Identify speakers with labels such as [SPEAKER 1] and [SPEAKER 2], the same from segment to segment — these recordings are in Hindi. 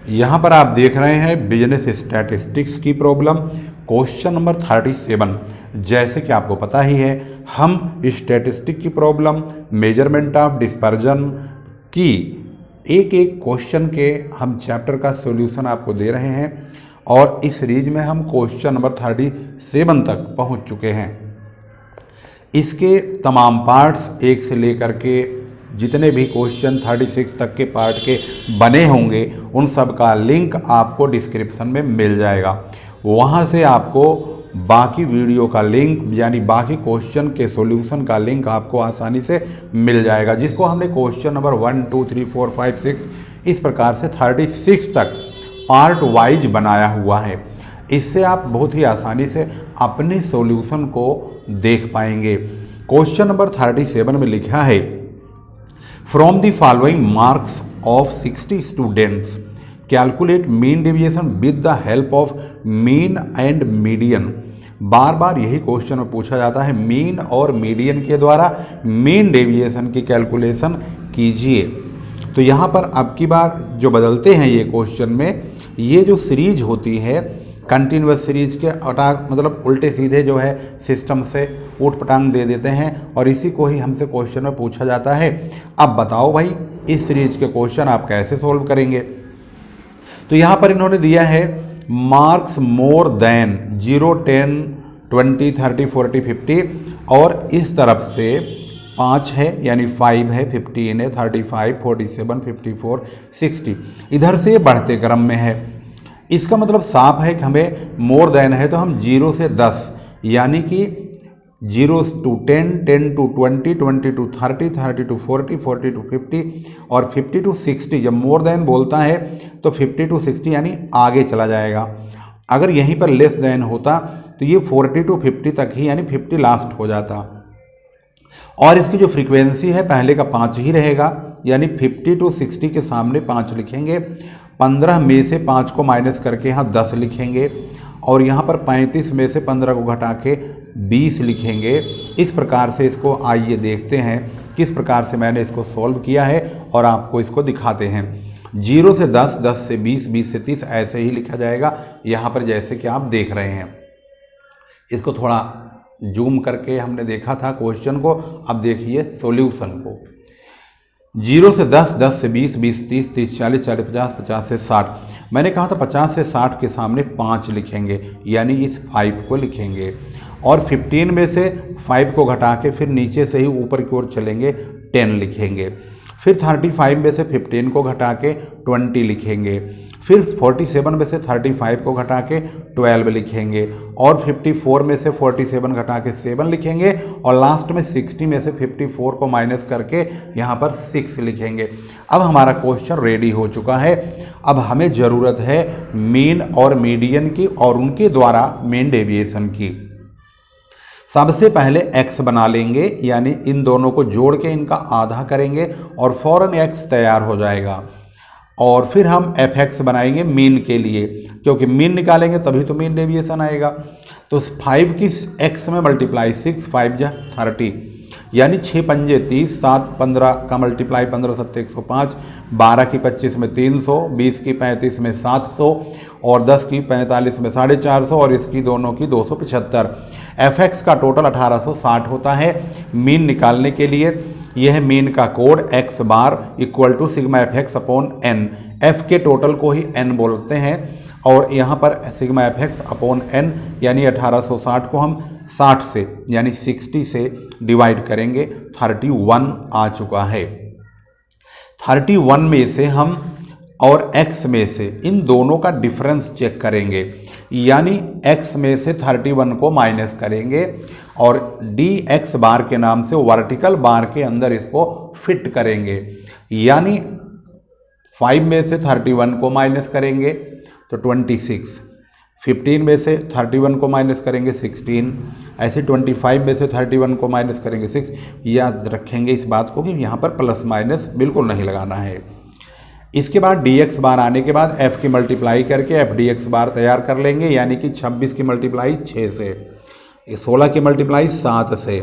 [SPEAKER 1] यहाँ पर आप देख रहे हैं बिजनेस स्टैटिस्टिक्स की प्रॉब्लम क्वेश्चन नंबर 37। जैसे कि आपको पता ही है, हम स्टैटिस्टिक की प्रॉब्लम मेजरमेंट ऑफ डिस्पर्जन की एक एक क्वेश्चन के हम चैप्टर का सॉल्यूशन आपको दे रहे हैं और इस सीरीज में हम क्वेश्चन नंबर 37 तक पहुंच चुके हैं। इसके तमाम पार्ट्स एक से लेकर के जितने भी क्वेश्चन 36 तक के पार्ट के बने होंगे उन सब का लिंक आपको डिस्क्रिप्शन में मिल जाएगा। वहाँ से आपको बाकी वीडियो का लिंक यानी बाकी क्वेश्चन के सॉल्यूशन का लिंक आपको आसानी से मिल जाएगा, जिसको हमने क्वेश्चन नंबर 1 2 3 4 5 6 इस प्रकार से 36 तक पार्ट वाइज बनाया हुआ है। इससे आप बहुत ही आसानी से अपने सॉल्यूशन को देख पाएंगे। क्वेश्चन नंबर 37 में लिखा है, from the following marks of 60 students calculate mean deviation with the help of mean and median. बार बार यही क्वेश्चन में पूछा जाता है, मीन और मीडियन के द्वारा मीन डेविएशन की कैलकुलेशन कीजिए। तो यहाँ पर अब की बार जो बदलते हैं ये क्वेश्चन में, ये जो सीरीज होती है कंटिन्यूअस सीरीज के मतलब उल्टे सीधे जो है सिस्टम से ऊट पटांग दे देते हैं और इसी को ही हमसे क्वेश्चन में पूछा जाता है। अब बताओ भाई इस सीरीज के क्वेश्चन आप कैसे सोल्व करेंगे। तो यहाँ पर इन्होंने दिया है मार्क्स मोर देन 0 10 20 30 40 50 और इस तरफ से 5 है यानी 5 है, 15 है, 35 47 54 60, इधर से ये बढ़ते क्रम में है। इसका मतलब साफ है कि हमें मोर देन है तो हम 0 से 10 यानी कि 0 to 10 10 to 20 20 to 30 30 to 40 40 to 50 और 50 to 60। जब मोर देन बोलता है तो 50 to 60 यानी आगे चला जाएगा। अगर यहीं पर लेस देन होता तो ये 40 to 50 तक ही यानी 50 लास्ट हो जाता। और इसकी जो फ्रीक्वेंसी है पहले का 5 ही रहेगा यानी 50 to 60 के सामने 5 लिखेंगे, 15 में से 5 को माइनस करके यहाँ 10 लिखेंगे और यहाँ पर 35 में से 15 को घटा के 20 लिखेंगे। इस प्रकार से इसको आइए देखते हैं किस प्रकार से मैंने इसको सॉल्व किया है और आपको इसको दिखाते हैं। 0 से 10, 10 से 20, 20 से 30 ऐसे ही लिखा जाएगा यहाँ पर जैसे कि आप देख रहे हैं। इसको थोड़ा जूम करके हमने देखा था क्वेश्चन को, अब देखिए सॉल्यूशन को। 0 से 10, 10 से 20, 20 30, 30 40, 40 50, 50 से 60। मैंने कहा था 50 से 60 के सामने 5 लिखेंगे यानी इस 5 को लिखेंगे और 15 में से 5 को घटा के फिर नीचे से ही ऊपर की ओर चलेंगे 10 लिखेंगे। फिर 35 में से 15 को घटा के 20 लिखेंगे। फिर 47 में से 35 को घटा के 12 लिखेंगे और 54 में से 47 घटा के 7 लिखेंगे और लास्ट में 60 में से 54 को माइनस करके यहाँ पर 6 लिखेंगे। अब हमारा क्वेश्चन रेडी हो चुका है। अब हमें ज़रूरत है मीन और मीडियन की और उनके द्वारा मीन डेविएशन की। सबसे पहले x बना लेंगे यानी इन दोनों को जोड़ के इनका आधा करेंगे और फौरन x तैयार हो जाएगा। और फिर हम fx बनाएंगे मीन के लिए, क्योंकि मीन निकालेंगे तभी तो मीन डेविएशन आएगा। तो 5 की x में मल्टीप्लाई 6, 5 जा 30 यानी 6 पंजे 30, 7 15 का मल्टीप्लाई 15 7 105, 12 की 25 में 300, 20 की 35 में 700 और 10 की 45 में 450 और इसकी दोनों की 275। fx का टोटल 1860 होता है। मीन निकालने के लिए यह मीन का code x bar equal to sigma fx upon n, f के टोटल को ही n बोलते हैं और यहाँ पर सिग्मा fx अपॉन n यानी 1860 को हम 60 से यानी 60 से डिवाइड करेंगे। 31 आ चुका है। 31 में से हम और x में से इन दोनों का डिफरेंस चेक करेंगे यानी x में से 31 को माइनस करेंगे और dx बार के नाम से वर्टिकल बार के अंदर इसको फिट करेंगे यानी 5 में से 31 को माइनस करेंगे तो 26, 15 में से 31 को माइनस करेंगे 16, ऐसे 25 में से 31 को माइनस करेंगे 6। याद रखेंगे इस बात को कि यहाँ पर प्लस माइनस बिल्कुल नहीं लगाना है। इसके बाद dx बार आने के बाद f की मल्टीप्लाई करके f dx बार तैयार कर लेंगे यानी कि 26 की मल्टीप्लाई 6 से, 16 की मल्टीप्लाई 7 से,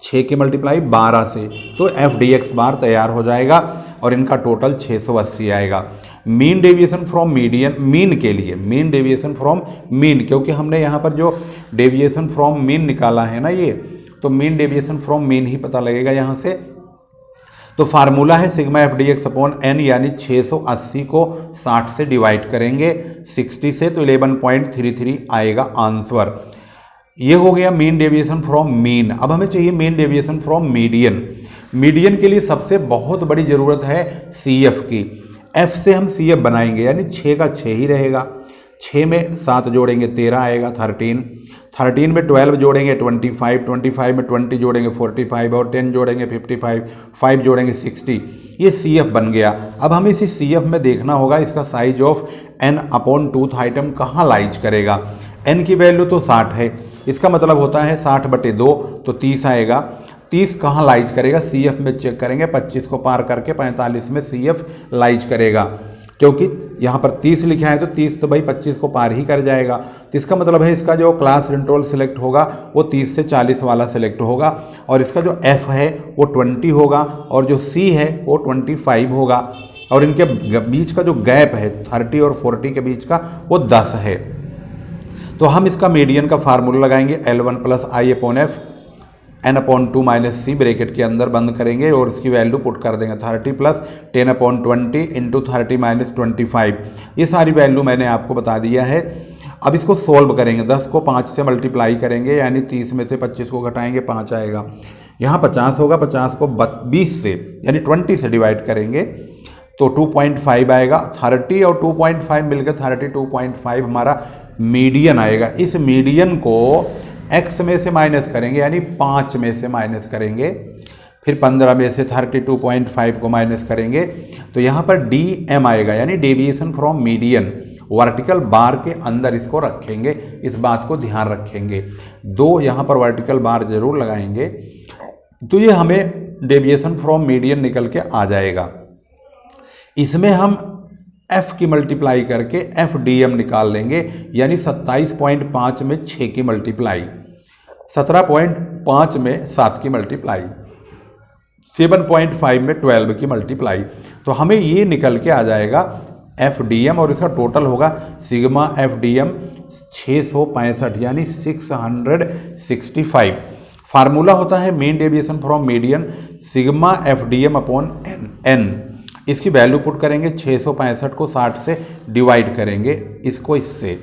[SPEAKER 1] 6 की मल्टीप्लाई 12 से, तो f dx बार तैयार हो जाएगा। और इनका टोटल 680 आएगा। Mean deviation from median, mean के लिए मीन डेविएशन फ्रॉम मीन, क्योंकि हमने यहाँ पर जो डेविएशन फ्रॉम मीन निकाला है ना ये, तो मीन डेविएशन फ्रॉम मीन ही पता लगेगा यहाँ से। तो फार्मूला है sigma f d x upon n, यानी 680 को 60 से डिवाइड करेंगे 60 से, तो 11.33 आएगा आंसर। ये हो गया मीन डेविएशन फ्रॉम मीन। अब हमें चाहिए mean deviation from median. Median के लिए सबसे बहुत बड़ी ज़रूरत है सी एफ की। एफ से हम सी एफ बनाएंगे, यानी 6 का 6 ही रहेगा। 6 में 7 जोड़ेंगे 13 आएगा, 13 में 12 जोड़ेंगे 25, 25 में 20 जोड़ेंगे 45, और 10 जोड़ेंगे 55, 5 जोड़ेंगे 60। ये सी एफ बन गया। अब हमें इसी सी एफ में देखना होगा इसका size of n upon tooth item कहाँ लाइज करेगा। एन की वैल्यू तो 60 है, इसका मतलब होता है 60/2 तो 30 आएगा। 30 कहाँ लाइज करेगा, सी एफ में चेक करेंगे। 25 को पार करके 45 में सी एफ लाइज करेगा, क्योंकि यहाँ पर 30 लिखा है तो 30 तो भाई 25 को पार ही कर जाएगा। तो इसका मतलब है इसका जो क्लास इंटरवल सिलेक्ट होगा वो 30 से 40 वाला सिलेक्ट होगा, और इसका जो एफ है वो 20 होगा, और जो सी है वो 25 होगा, और इनके बीच का जो गैप है 30 और 40 के बीच का वो 10 है। तो हम इसका मीडियन का फार्मूला लगाएंगे L1 + I upon F n/2 - c bracket के अंदर बंद करेंगे, और इसकी वैल्यू पुट कर देंगे 30 + 10/20 × 30 - 25। ये सारी वैल्यू मैंने आपको बता दिया है। अब इसको सोल्व करेंगे, 10 को 5 से मल्टीप्लाई करेंगे, यानी 30 में से 25 को घटाएंगे 5 आएगा। यहाँ 50 होगा, 50 को 20 से यानी 20 से डिवाइड करेंगे तो 2.5 आएगा। 30 और 2.5 मिलकर 32.5 हमारा मीडियन आएगा। इस मीडियन को x में से माइनस करेंगे, यानी 5 में से माइनस करेंगे, फिर 15 में से 32.5 को माइनस करेंगे, तो यहाँ पर DM आएगा, यानी deviation from median. Vertical bar के अंदर इसको रखेंगे, इस बात को ध्यान रखेंगे। 2 यहाँ पर वर्टिकल बार जरूर लगाएंगे, तो ये हमें डेविएशन फ्रॉम मीडियन निकल के आ जाएगा। इसमें हम f की मल्टीप्लाई करके FDM निकाल लेंगे, यानी 27.5 में 6 की मल्टीप्लाई, 17.5 में 7 की मल्टीप्लाई, 7.5 में 12 की मल्टीप्लाई। तो हमें ये निकल के आ जाएगा FDM, और इसका टोटल होगा सिग्मा FDM 665, यानी 665। फार्मूला होता है mean deviation from median sigma FDM upon n। इसकी वैल्यू पुट करेंगे, 665 को 60 से डिवाइड करेंगे इसको इससे,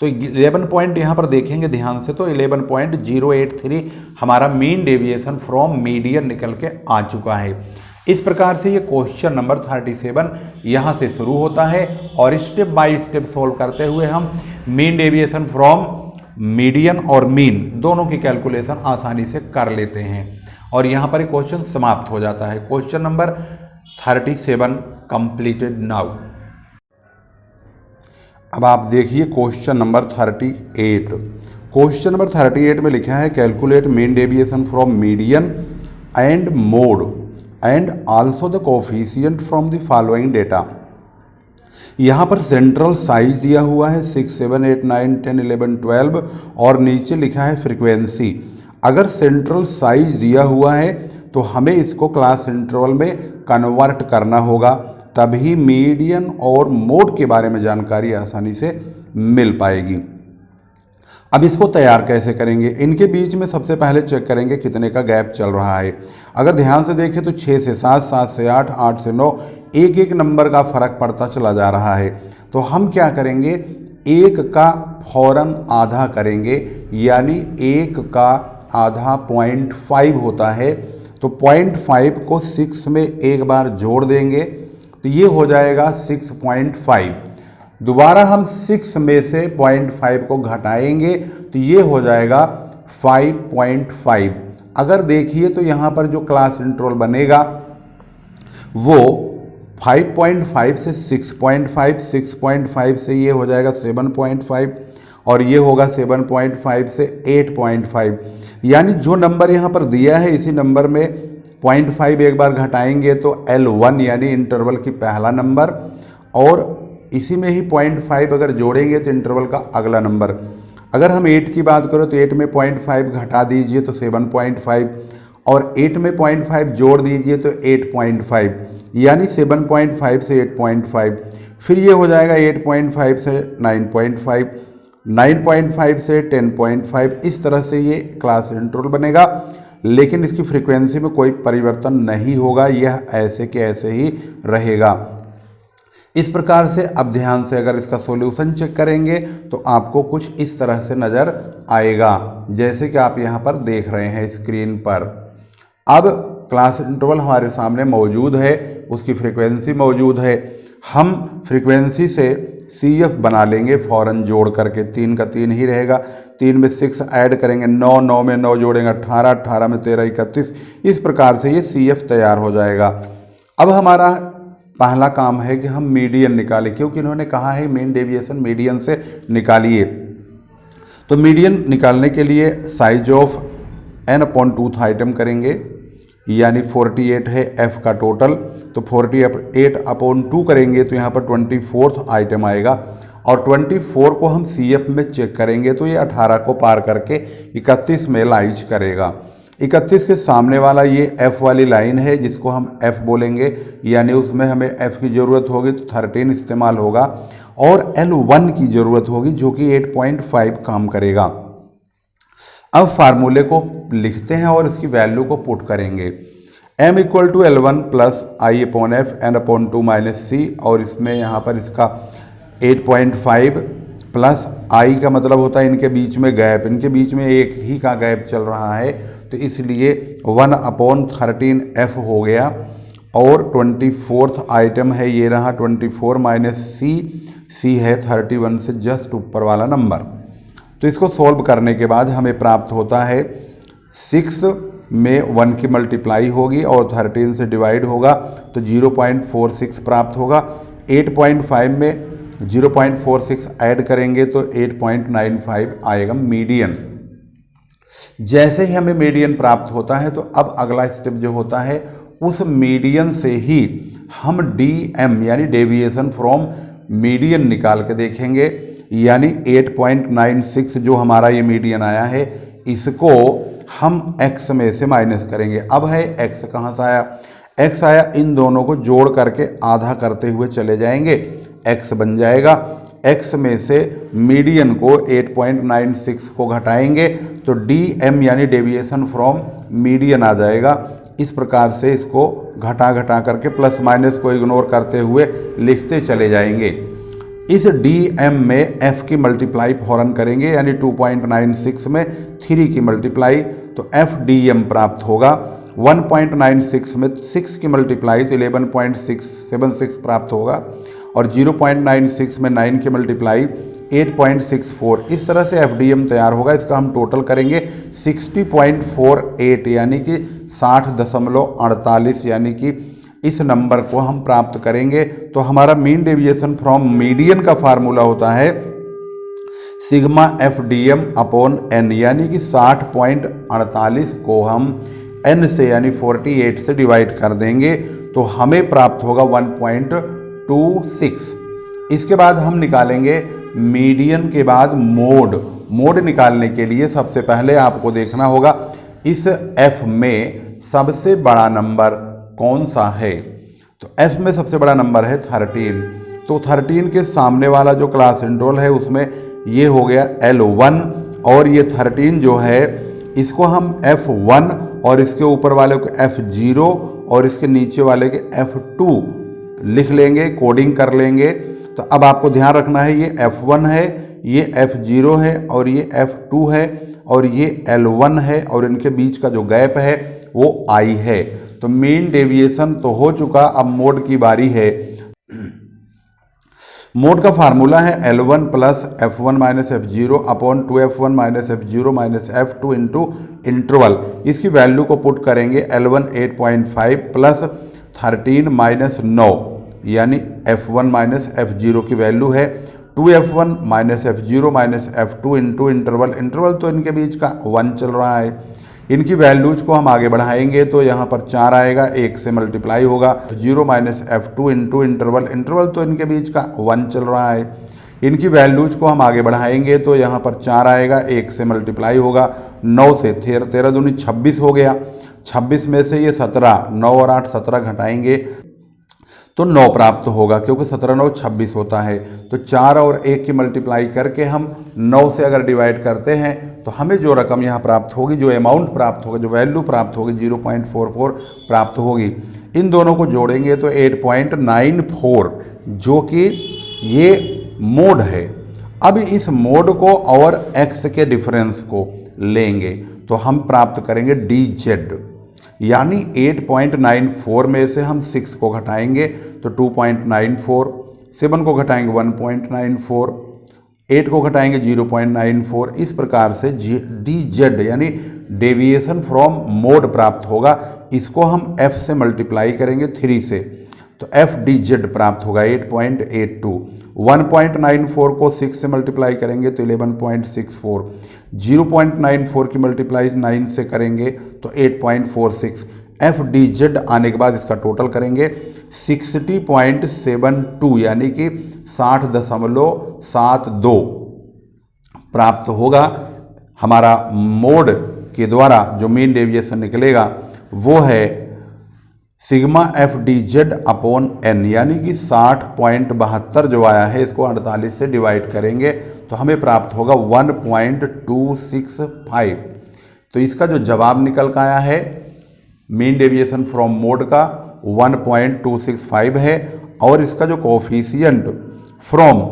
[SPEAKER 1] तो 11 पॉइंट यहाँ पर देखेंगे ध्यान से, तो 11.083 हमारा मीन डेविएशन फ्रॉम मीडियन निकल के आ चुका है। इस प्रकार से ये क्वेश्चन नंबर 37 यहाँ से शुरू होता है, और स्टेप बाय स्टेप सोल्व करते हुए हम मीन डेविएशन फ्रॉम मीडियन और मीन दोनों की कैलकुलेशन आसानी से कर लेते हैं, और यहाँ पर क्वेश्चन समाप्त हो जाता है। Question number 37 completed now. अब आप देखिए क्वेश्चन नंबर 38। क्वेश्चन नंबर 38 में लिखा है calculate mean deviation from median and mode and also the coefficient from the following data. यहाँ पर सेंट्रल साइज दिया हुआ है 6, 7, 8, 9, 10, 11, 12, और नीचे लिखा है फ्रीक्वेंसी। अगर सेंट्रल साइज दिया हुआ है तो हमें इसको क्लास इंटरवल में कन्वर्ट करना होगा, तभी मीडियन और मोड के बारे में जानकारी आसानी से मिल पाएगी। अब इसको तैयार कैसे करेंगे, इनके बीच में सबसे पहले चेक करेंगे कितने का गैप चल रहा है। अगर ध्यान से देखें तो 6 से 7, 7 से 8, 8 से 9, एक एक नंबर का फर्क पड़ता चला जा रहा है। तो हम क्या करेंगे, 1 का फौरन आधा करेंगे, यानी 1 का आधा 0.5 होता है, तो 0.5 को 6 में एक बार जोड़ देंगे तो ये हो जाएगा 6.5। दोबारा हम 6 में से 0.5 को घटाएंगे तो ये हो जाएगा 5.5। अगर देखिए तो यहाँ पर जो क्लास इंटरवल बनेगा वो 5.5 से 6.5, 6.5 से ये हो जाएगा 7.5, और ये होगा 7.5 से 8.5। यानी जो नंबर यहाँ पर दिया है इसी नंबर में 0.5 एक बार घटाएंगे तो L1 यानी इंटरवल की पहला नंबर, और इसी में ही 0.5 अगर जोड़ेंगे तो इंटरवल का अगला नंबर। अगर हम 8 की बात करें तो 8 में 0.5 घटा दीजिए तो 7.5, और 8 में 0.5 जोड़ दीजिए तो 8.5, यानी 7.5 से 8.5, फिर ये हो जाएगा 8.5 से 9.5, 9.5 से 10.5। इस तरह से ये क्लास इंटरवल बनेगा, लेकिन इसकी फ्रीक्वेंसी में कोई परिवर्तन नहीं होगा, यह ऐसे के ऐसे ही रहेगा। इस प्रकार से अब ध्यान से अगर इसका सॉल्यूशन चेक करेंगे तो आपको कुछ इस तरह से नज़र आएगा, जैसे कि आप यहाँ पर देख रहे हैं स्क्रीन पर। अब क्लास इंटरवल हमारे सामने मौजूद है, उसकी फ्रीक्वेंसी मौजूद है। हम फ्रीक्वेंसी से CF बना लेंगे फौरन जोड़ करके, 3 का 3 ही रहेगा, 3 में 6 ऐड करेंगे, 9, 9 में 9 जोड़ेंगे 18, 18 में 13, 31। इस प्रकार से ये CF तैयार हो जाएगा। अब हमारा पहला काम है कि हम मीडियन निकालें, क्योंकि इन्होंने कहा है मीन डेविएशन मीडियन से निकालिए। तो मीडियन निकालने के लिए साइज ऑफ n/2 आइटम करेंगे, यानी 48 है f का टोटल, तो 48/2 करेंगे तो यहाँ पर 24th आइटम आएगा, और 24 को हम CF में चेक करेंगे तो ये 18 को पार करके 31 में लाइज करेगा। 31 के सामने वाला ये F वाली लाइन है, जिसको हम F बोलेंगे, यानी उसमें हमें F की ज़रूरत होगी तो 13 इस्तेमाल होगा, और L1 की ज़रूरत होगी जो कि 8.5 काम करेगा। अब फार्मूले को लिखते हैं और इसकी वैल्यू को पुट करेंगे। m = L1 + I/F n/2 - c, और इसमें यहाँ पर इसका 8.5 प्लस I का मतलब होता है इनके बीच में गैप, इनके बीच में एक ही का गैप चल रहा है, तो इसलिए 1/13 F हो गया। और 24th आइटम है ये रहा 24 - c है 31 से जस्ट ऊपर वाला नंबर। तो इसको सॉल्व करने के बाद हमें प्राप्त होता है 6 में 1 की मल्टीप्लाई होगी और 13 से डिवाइड होगा तो 0.46 प्राप्त होगा। 8.5 में 0.46 ऐड करेंगे तो 8.95 आएगा मीडियन। जैसे ही हमें मीडियन प्राप्त होता है तो अब अगला स्टेप जो होता है उस मीडियन से ही हम DM यानी डेविएशन फ्रॉम मीडियन निकाल के देखेंगे, यानी 8.96 जो हमारा ये मीडियन आया है इसको हम x में से माइनस करेंगे। अब है x कहाँ से आया, x आया, इन दोनों को जोड़ करके आधा करते हुए चले जाएंगे, x बन जाएगा। x में से मीडियन को 8.96 को घटाएंगे तो DM यानी डेविएशन फ्रॉम मीडियन आ जाएगा। इस प्रकार से इसको घटा घटा करके प्लस माइनस को इग्नोर करते हुए लिखते चले जाएंगे। इस DM में F की मल्टीप्लाई फौरन करेंगे, यानी 2.96 में 3 की मल्टीप्लाई तो FDM प्राप्त होगा। 1.96 में 6 की मल्टीप्लाई तो 11.676 प्राप्त होगा, और 0.96 में 9 की मल्टीप्लाई 8.64। इस तरह से FDM तैयार होगा। इसका हम टोटल करेंगे 60.48 यानी कि 60.48, यानी कि इस नंबर को हम प्राप्त करेंगे। तो हमारा मीन डेविएशन फ्रॉम मीडियन का फार्मूला होता है सिग्मा FDM/n, यानी कि 60.48 को हम n से यानी 48 से डिवाइड कर देंगे तो हमें प्राप्त होगा 1.26। इसके बाद हम निकालेंगे मीडियन के बाद मोड निकालने के लिए सबसे पहले आपको देखना होगा इस F में सबसे बड़ा नंबर कौन सा है। तो F में सबसे बड़ा नंबर है 13, तो 13 के सामने वाला जो क्लास इंटरवल है उसमें ये हो गया L1, और ये 13 जो है इसको हम F1 और इसके ऊपर वाले को F0 और इसके नीचे वाले के F2 लिख लेंगे, कोडिंग कर लेंगे। तो अब आपको ध्यान रखना है ये F1 है, ये F0 है और ये F2 है और ये L1 है, और इनके बीच का जो गैप है वो I है। तो मीन डेविएशन तो हो चुका, अब मोड की बारी है। मोड का फार्मूला है L1 + F1 - F0/2F1 - F0 - F2 into interval. इसकी वैल्यू को पुट करेंगे L1 8.5 प्लस 13 माइनस 9, यानी F1 - F0 की वैल्यू है 2F1 - F0 - F2 into interval. Interval तो इनके बीच का 1 चल रहा है। इनकी वैल्यूज को हम आगे बढ़ाएंगे तो यहाँ पर 4 आएगा, 1 से मल्टीप्लाई होगा 0 - F2 इंटू इंटरवल। इंटरवल तो इनके बीच का 1 चल रहा है। इनकी वैल्यूज को हम आगे बढ़ाएंगे तो यहाँ पर 4 आएगा, 1 से मल्टीप्लाई होगा 9 से 13 दूनी 26 हो गया। 26 में से ये 17, 9 और 8 17 घटाएंगे तो 9 प्राप्त होगा, क्योंकि 17 9 26 होता है। तो 4 और 1 की मल्टीप्लाई करके हम 9 से अगर डिवाइड करते हैं तो हमें जो रकम यहाँ प्राप्त होगी, जो अमाउंट प्राप्त होगा, जो वैल्यू प्राप्त होगी 0.44 प्राप्त होगी। इन दोनों को जोड़ेंगे तो 8.94, जो कि ये मोड है। अब इस मोड को और x के डिफरेंस को लेंगे तो हम प्राप्त करेंगे dz, यानी 8.94 में से हम 6 को घटाएंगे तो 2.94, 7 को घटाएंगे 1.94, 8 को घटाएंगे 0.94। इस प्रकार से dz यानी डेविएशन फ्रॉम मोड प्राप्त होगा। इसको हम f से मल्टीप्लाई करेंगे 3 से तो f dz प्राप्त होगा 8.82। 1.94 को 6 से मल्टीप्लाई करेंगे तो 11.64, 0.94 की मल्टीप्लाई 9 से करेंगे तो 8.46। f dz आने के बाद इसका टोटल करेंगे 60.72, यानी कि 60.72 प्राप्त होगा। हमारा मोड के द्वारा जो मीन डेविएशन निकलेगा वो है sigma f d z upon n, यानी कि 60.72 जो आया है इसको 48 से डिवाइड करेंगे तो हमें प्राप्त होगा 1.265। तो इसका जो जवाब निकल का आया है मीन डेविएशन फ्रॉम मोड का 1.265 है, और इसका जो coefficient from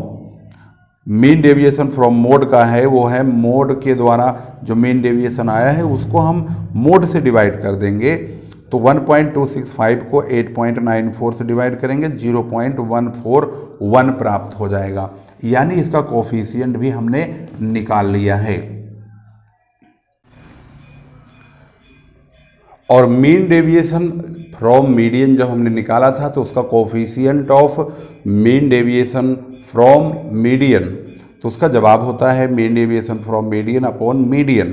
[SPEAKER 1] mean deviation from mode का है वो है मोड के द्वारा जो मीन डेविएशन आया है उसको हम मोड से डिवाइड कर देंगे तो 1.265 को 8.94 से डिवाइड करेंगे 0.141 प्राप्त हो जाएगा, यानी इसका कोफिशिएंट भी हमने निकाल लिया है। और मीन डेविएशन फ्रॉम मीडियन जब हमने निकाला था तो उसका coefficient of mean deviation from median, तो उसका जवाब होता है mean deviation from median upon median.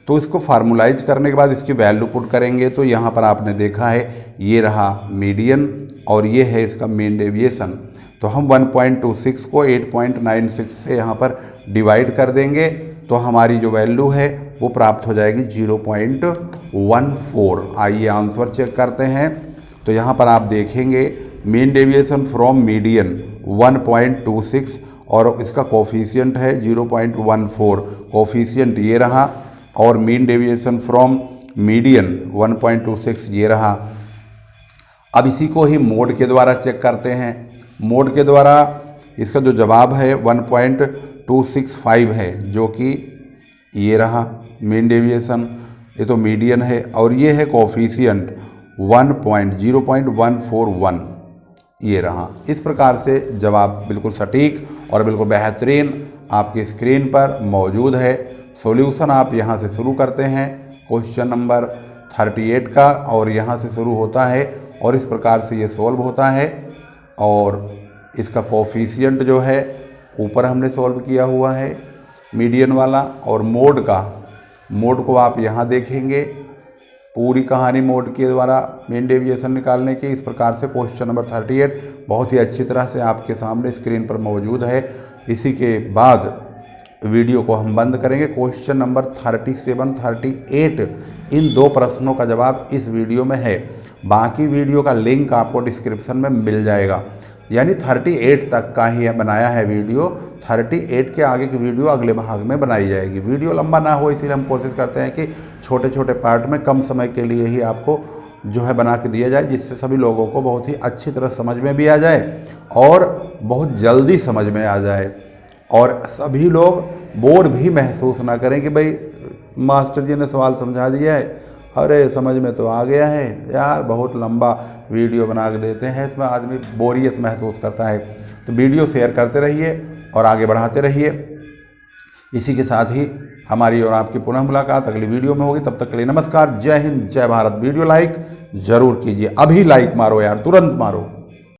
[SPEAKER 1] तो इसको फार्मूलाइज करने के बाद इसकी वैल्यू पुट करेंगे तो यहाँ पर आपने देखा है ये रहा मीडियन और ये है इसका मीन डेविएशन। तो हम 1.26 को 8.96 से यहाँ पर डिवाइड कर देंगे तो हमारी जो वैल्यू है वो प्राप्त हो जाएगी 0.14। आइए आंसर चेक करते हैं। तो यहाँ पर आप देखेंगे मीन डेविएशन फ्रॉम मीडियन 1.26 और इसका कोफिशिएंट है 0.14, कोफिशिएंट ये रहा, और मीन डेविएशन फ्रॉम मीडियन 1.26 ये रहा। अब इसी को ही मोड के द्वारा चेक करते हैं। मोड के द्वारा इसका जो जवाब है 1.265 है, जो कि ये रहा मीन डेविएशन, ये तो मीडियन है, और ये है कोफिशिएंट 0.141 ये रहा। इस प्रकार से जवाब बिल्कुल सटीक और बिल्कुल बेहतरीन आपकी स्क्रीन पर मौजूद है। सॉल्यूशन आप यहाँ से शुरू करते हैं क्वेश्चन नंबर 38 का, और यहाँ से शुरू होता है और इस प्रकार से ये सॉल्व होता है। और इसका कोफिशिएंट जो है ऊपर हमने सॉल्व किया हुआ है मीडियन वाला, और मोड को आप यहाँ देखेंगे पूरी कहानी मोड के द्वारा मीन डेविएशन निकालने की। इस प्रकार से क्वेश्चन नंबर 38 बहुत ही अच्छी तरह से आपके सामने स्क्रीन पर मौजूद है। इसी के बाद वीडियो को हम बंद करेंगे। क्वेश्चन नंबर 37 38 इन दो प्रश्नों का जवाब इस वीडियो में है। बाकी वीडियो का लिंक आपको डिस्क्रिप्शन में मिल जाएगा, यानी 38 तक का ही बनाया है वीडियो। 38 के आगे की वीडियो अगले भाग में बनाई जाएगी। वीडियो लंबा ना हो इसीलिए हम कोशिश करते हैं कि छोटे छोटे पार्ट में कम समय के लिए ही आपको जो है बना के दिया जाए, जिससे सभी लोगों को बहुत ही अच्छी तरह समझ में भी आ जाए और बहुत जल्दी समझ में आ जाए, और सभी लोग बोर भी महसूस ना करें कि भाई मास्टर जी ने सवाल समझा दिया है, अरे समझ में तो आ गया है यार, बहुत लंबा वीडियो बना के देते हैं, इसमें आदमी बोरियत महसूस करता है। तो वीडियो शेयर करते रहिए और आगे बढ़ाते रहिए। इसी के साथ ही हमारी और आपकी पुनः मुलाकात अगली वीडियो में होगी। तब तक के लिए नमस्कार, जय हिंद, जय भारत। वीडियो लाइक जरूर कीजिए, अभी लाइक मारो यार, तुरंत मारो।